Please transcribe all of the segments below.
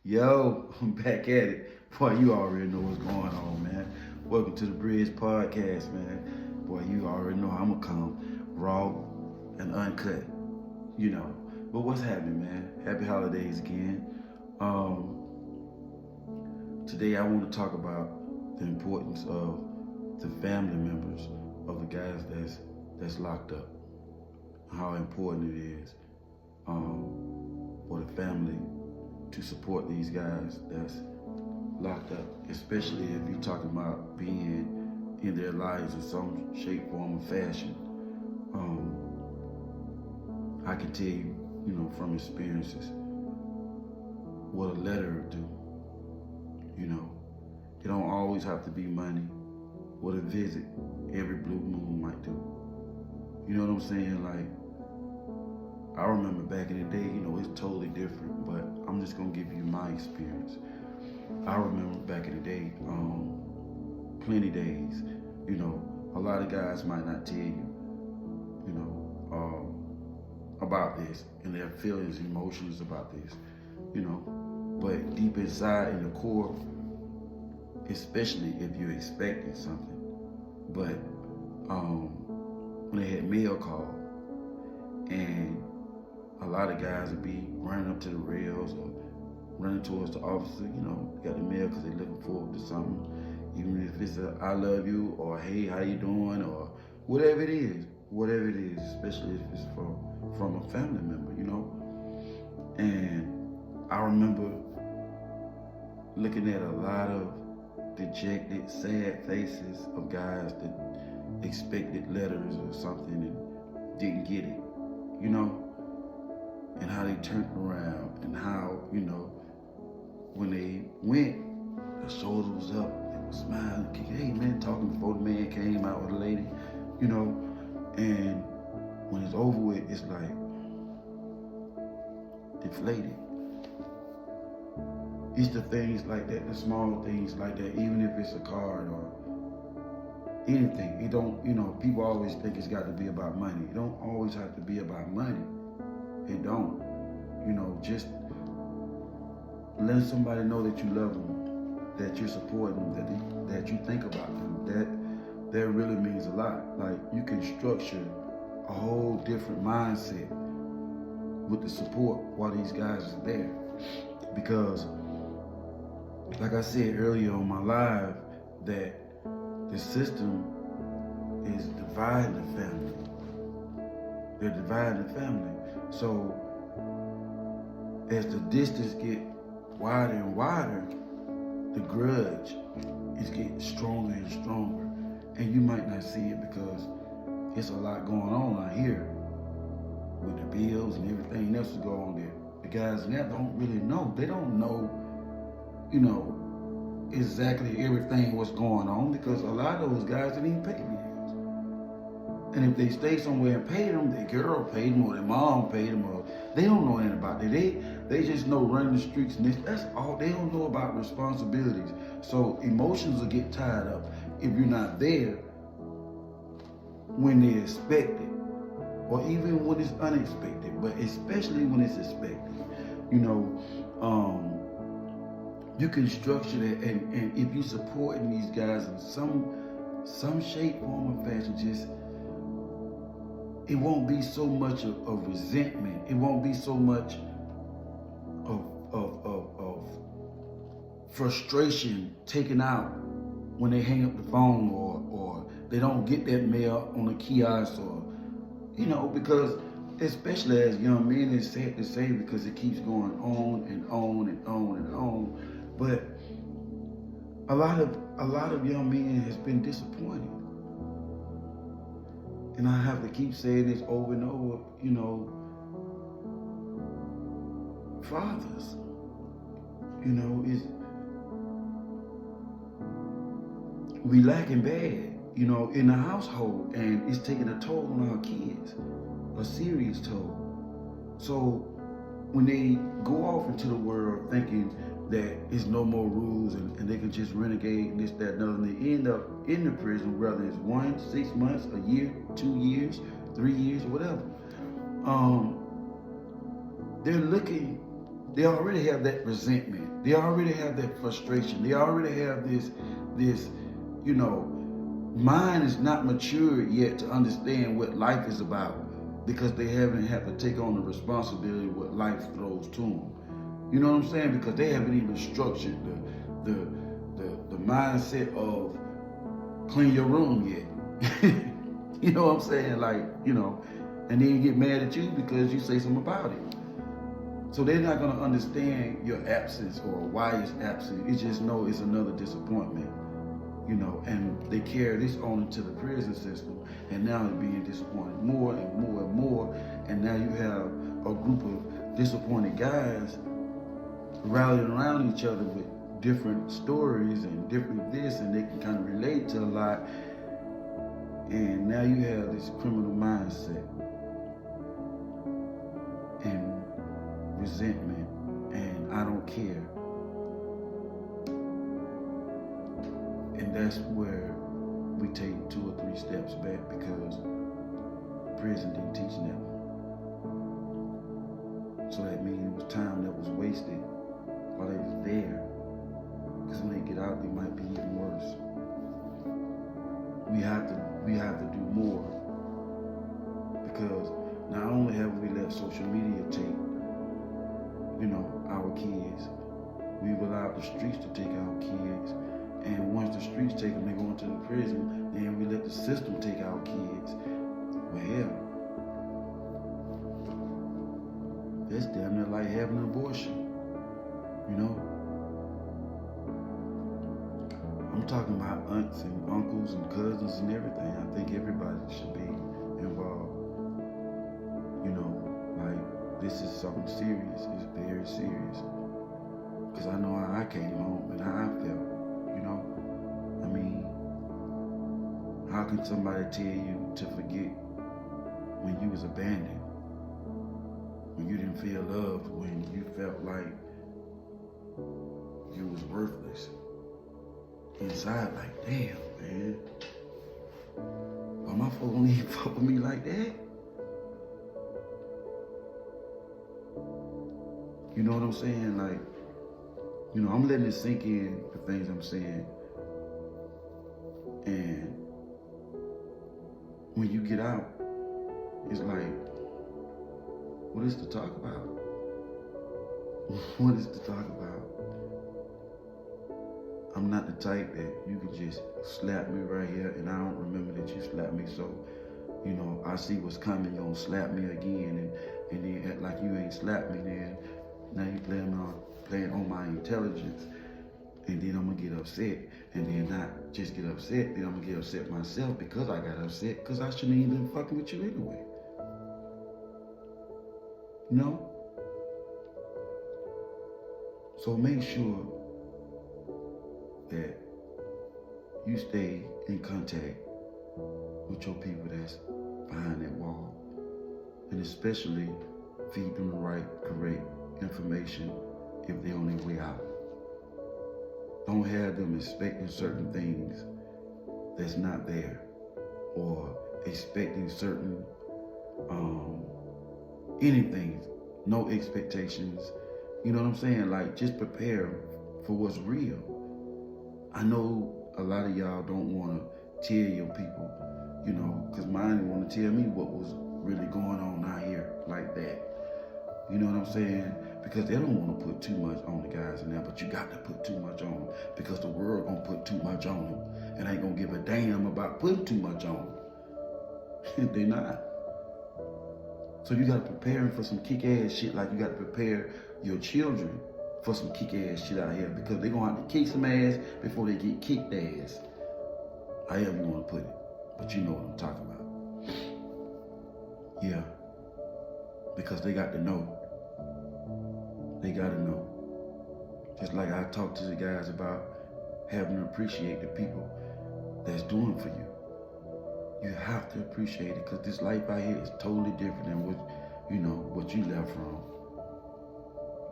Yo, I'm back at it. Boy, you already know what's going on, man. Welcome to the ThaBridgePodcast, man. Boy, you already know I'm gonna come raw and uncut, you know. But what's happening, man? Happy holidays again. Um, Today I want to talk about the importance of the family members of the guys that's locked up. How important it is for the family to support these guys that's locked up, especially if you're talking about being in their lives in some shape, form, or fashion. I can tell you, from experiences, what a letter would do. It don't always have to be money. What a visit every blue moon might do. You know what I'm saying? Like, I remember back in the day, it's totally different, but I'm just gonna give you my experience. I remember back in the day, plenty days, a lot of guys might not tell you, about this and their feelings, emotions about this, but deep inside in the core, especially if you're expecting something, but when they had mail call, and a lot of guys would be running up to the rails or running towards the officer, got the mail because they're looking forward to something, even if it's a I love you or hey, how you doing, or whatever it is, especially if it's from a family member, And I remember looking at a lot of dejected, sad faces of guys that expected letters or something and didn't get it, and how they turned around and how, when they went, their shoulder was up, they were smiling, hey man, talking before the man came out with a lady, and when it's over with, it's like deflated. It's the things like that, the small things like that, even if it's a card or anything. It don't, people always think it's got to be about money. It don't always have to be about money. It don't. Just let somebody know that you love them, that you're supporting them, that you think about them. That really means a lot. Like, you can structure a whole different mindset with the support while these guys are there. Because, like I said earlier on my live, that the system is dividing the family. They're dividing the family. So as the distance get wider and wider, the grudge is getting stronger and stronger. And you might not see it because it's a lot going on out here with the bills and everything else to go on there. The guys in there don't really know. They don't know, exactly everything what's going on, because a lot of those guys didn't even pay bills. And if they stay somewhere and pay them, their girl paid them or their mom paid them, or they don't know anything about it. They just know running the streets and that's all. They don't know about responsibilities. So emotions will get tied up if you're not there when they expect it, or even when it's unexpected, but especially when it's expected. You can structure that, and if you're supporting these guys in some shape, form, or fashion, just it won't be so much of resentment. It won't be so much of frustration taken out when they hang up the phone or they don't get that mail on the kiosk, or because especially as young men, it's sad to say because it keeps going on and on and on and on. But a lot of young men has been disappointed. And I have to keep saying this over and over, fathers, we lacking bad, in the household, and it's taking a toll on our kids, a serious toll. So when they go off into the world thinking that there's no more rules and they can just renegade and this, that, and other, and they end up in the prison, whether it's 1, 6 months, a year, 2 years, 3 years, whatever. They're looking They already have that resentment. They already have that frustration. They already have this, mind is not matured yet to understand what life is about because they haven't had to take on the responsibility of what life throws to them. You know what I'm saying? Because they haven't even structured the mindset of clean your room yet. You know what I'm saying? And then you get mad at you because you say something about it. So they're not going to understand your absence or why it's absent. It just know it's another disappointment, and they carry this on into the prison system, and now it's being disappointed more and more and more, and now you have a group of disappointed guys rallying around each other with different stories and different this, and they can kind of relate to a lot, and now you have this criminal mindset and resentment and I don't care. And that's where we take 2 or 3 steps back because prison didn't teach that. So that means it was time that was wasted while they was there. Because when they get out, they might be even worse. We have to do more. Because not only have we let social media take our kids. We've allowed the streets to take our kids. And once the streets take them, they go into the prison. Then we let the system take our kids. Well, that's damn near like having an abortion. I'm talking about aunts and uncles and cousins and everything. I think everybody should be involved. This is something serious. It's very serious. Because I know how I came home and how I felt, how can somebody tell you to forget when you was abandoned? When you didn't feel loved, when you felt like you was worthless. Inside, like, damn, man. Why my folks don't even fuck with me like that? You know what I'm saying? I'm letting it sink in, the things I'm saying. And when you get out, it's like, what is to talk about? What is to talk about? I'm not the type that you could just slap me right here and I don't remember that you slapped me. So, I see what's coming, you don't slap me again and then act like you ain't slapped me then. Now you playing on my intelligence, and then I'm gonna get upset, and then not just get upset, then I'm gonna get upset myself because I got upset, because I shouldn't even been fucking with you anyway. So make sure that you stay in contact with your people that's behind that wall, and especially feed them the right, correct information if they're on their way out. Don't have them expecting certain things that's not there, or expecting certain anything, no expectations. You know what I'm saying? Just prepare for what's real. I know a lot of y'all don't want to tell your people, because mine didn't want to tell me what was really going on out here like that. You know what I'm saying? Because they don't want to put too much on the guys in there, but you got to put too much on them because the world gonna put too much on them and ain't gonna give a damn about putting too much on them. They not. So you got to prepare them for some kick-ass shit, like you got to prepare your children for some kick-ass shit out here, because they gonna have to kick some ass before they get kicked ass. However you want to put it, but you know what I'm talking about. Yeah. Because they got to know. They got to know. Just like I talked to the guys about having to appreciate the people that's doing for you. You have to appreciate it, because this life out here is totally different than what you left from.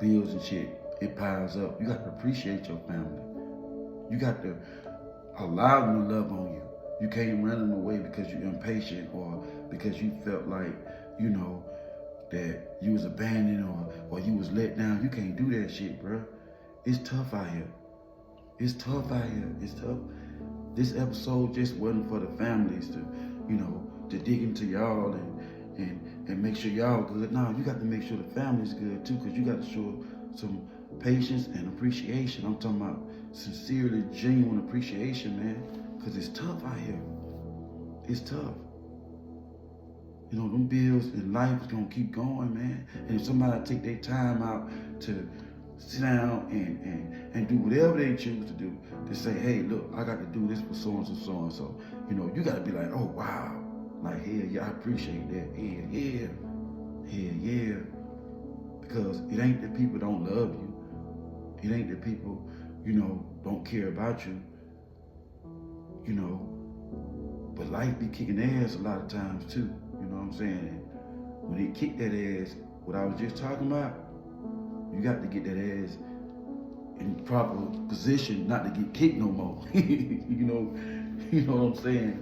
Bills and shit, it piles up. You got to appreciate your family. You got to allow them to love on you. You can't run them away because you're impatient or because you felt like, that you was abandoned or you was let down. You can't do that shit, bro. It's tough out here. It's tough out here. It's tough. This episode just wasn't for the families to, to dig into y'all and make sure y'all good. No, you got to make sure the family's good too, because you got to show some patience and appreciation. I'm talking about sincerely, genuine appreciation, man, because it's tough out here. It's tough. Them bills in life is gonna keep going, man. And if somebody take their time out to sit down and do whatever they choose to do, to say, hey, look, I got to do this for so-and-so, so-and-so. You got to be like, oh, wow. Like, hell yeah, I appreciate that. Hell yeah. Because it ain't that people don't love you. It ain't that people, don't care about you. But life be kicking ass a lot of times too. You know what I'm saying? And when it kick that ass, what I was just talking about, you got to get that ass in proper position not to get kicked no more. You know what I'm saying?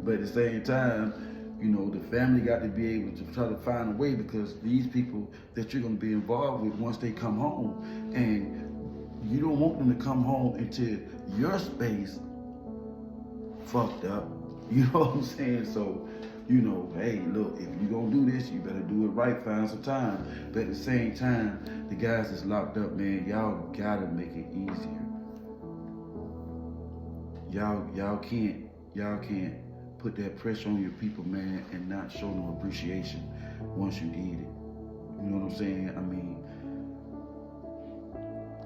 But at the same time, the family got to be able to try to find a way, because these people that you're going to be involved with, once they come home, and you don't want them to come home into your space fucked up. You know what I'm saying? So, hey, look, if you're going to do this, you better do it right, find some time. But at the same time, the guys that's locked up, man, y'all gotta make it easier. Y'all can't put that pressure on your people, man, and not show no appreciation once you eat it. You know what I'm saying? I mean,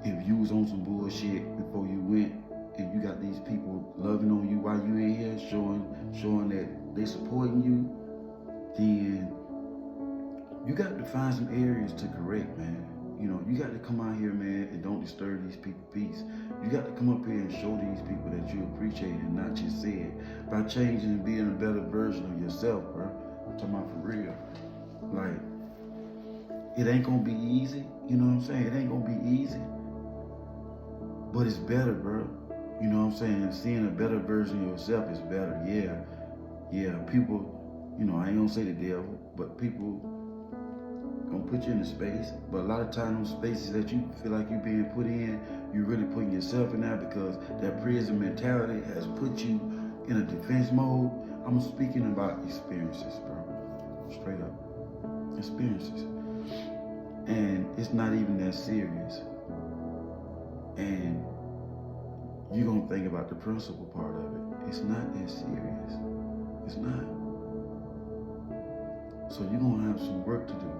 if you was on some bullshit before you went, and you got these people loving on you while you in here, showing that they supporting you, then you got to find some areas to correct, man. You got to come out here, man, and don't disturb these people's peace. You got to come up here and show these people that you appreciate it, and not just say it, by changing and being a better version of yourself, bro. I'm talking about for real. Like, it ain't gonna be easy, you know what I'm saying? It ain't gonna be easy, but it's better, bro. You know what I'm saying? Seeing a better version of yourself is better. Yeah, people, I ain't gonna say the devil, but people gonna put you in a space. But a lot of times, those spaces that you feel like you're being put in, you're really putting yourself in there, because that prison mentality has put you in a defense mode. I'm speaking about experiences, bro. Straight up. Experiences. And it's not even that serious. And you're going to think about the principal part of it. It's not that serious. It's not. So you're going to have some work to do.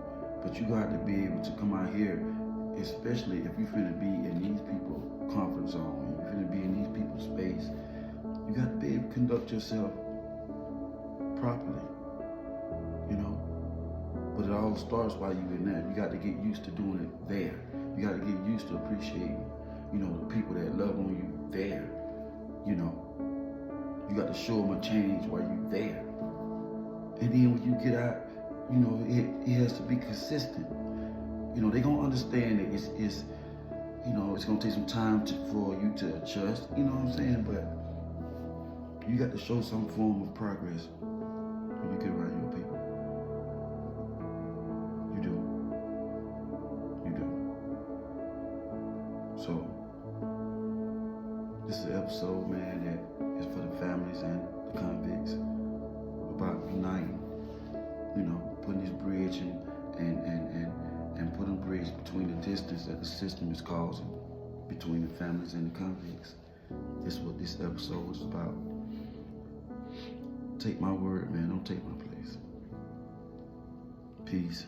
But you're going to have to be able to come out here, especially if you're finna be in these people's comfort zone, you're finna be in these people's space. You got to be able to conduct yourself properly, But it all starts while you're in there. You got to get used to doing it there. You got to get used to appreciating, the people that love on you there. You got to show them a change while you're there. And then when you get out, it has to be consistent. They're going to understand that it's going to take some time for you to adjust, you know what I'm saying? But you got to show some form of progress when you get around your people. You do. So, this is an episode, man, that is for the families and the convicts, about uniting, putting this bridge and putting a bridge between the distance that the system is causing between the families and the convicts. This is what this episode is about. Take my word, man, don't take my place. Peace.